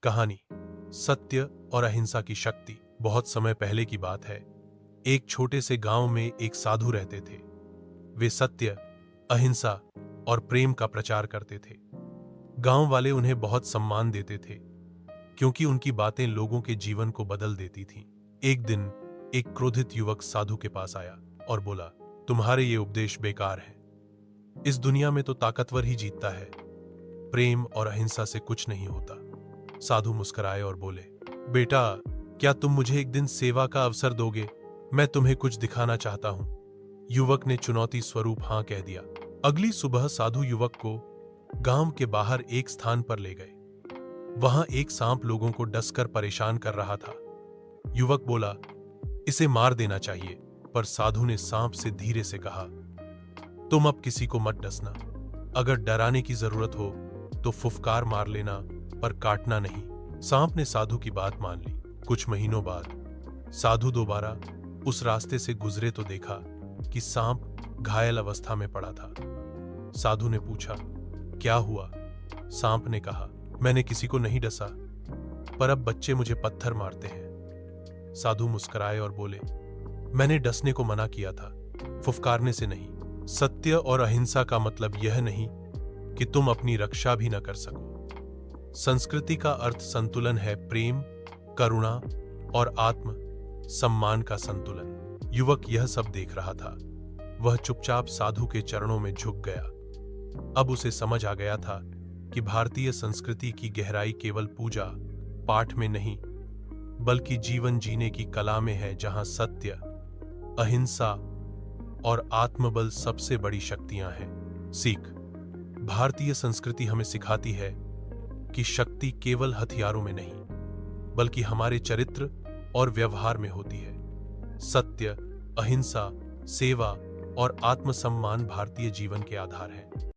कहानी सत्य और अहिंसा की शक्ति। बहुत समय पहले की बात है। एक छोटे से गांव में एक साधु रहते थे। वे सत्य, अहिंसा और प्रेम का प्रचार करते थे। गांव वाले उन्हें बहुत सम्मान देते थे क्योंकि उनकी बातें लोगों के जीवन को बदल देती थीं। एक दिन एक क्रोधित युवक साधु के पास आया और बोला, तुम्हारे ये उपदेश बेकार हैं। इस दुनिया में तो ताकतवर ही जीतता है, प्रेम और अहिंसा से कुछ नहीं होता। साधु मुस्कुराए और बोले, बेटा, क्या तुम मुझे एक दिन सेवा का अवसर दोगे? मैं तुम्हें कुछ दिखाना चाहता हूं। युवक ने चुनौती स्वरूप हां कह दिया। अगली सुबह साधु युवक को गांव के बाहर एक स्थान पर ले गए। वहां एक सांप लोगों को डसकर परेशान कर रहा था। युवक बोला, इसे मार देना चाहिए, पर साधु ने सांप से धीरे से कहा, तुम अब किसी को मत डसना। अगर डराने की जरूरत हो तो फुफकार मार लेना, पर काटना नहीं। सांप ने साधु की बात मान ली। कुछ महीनों बाद साधु दोबारा उस रास्ते से गुजरे तो देखा कि सांप घायल अवस्था में पड़ा था। साधु ने पूछा, क्या हुआ? सांप ने कहा, मैंने किसी को नहीं डसा, पर अब बच्चे मुझे पत्थर मारते हैं। साधु मुस्कुराए और बोले, मैंने डसने को मना किया था, फुफकारने से नहीं। सत्य और अहिंसा का मतलब यह नहीं कि तुम अपनी रक्षा भी न कर सको। संस्कृति का अर्थ संतुलन है, प्रेम, करुणा और आत्म सम्मान का संतुलन। युवक यह सब देख रहा था। वह चुपचाप साधु के चरणों में झुक गया। अब उसे समझ आ गया था कि भारतीय संस्कृति की गहराई केवल पूजा पाठ में नहीं, बल्कि जीवन जीने की कला में है, जहां सत्य, अहिंसा और आत्मबल सबसे बड़ी शक्तियां हैं। सीख। भारतीय संस्कृति हमें सिखाती है कि शक्ति केवल हथियारों में नहीं, बल्कि हमारे चरित्र और व्यवहार में होती है। सत्य, अहिंसा, सेवा और आत्मसम्मान भारतीय जीवन के आधार हैं।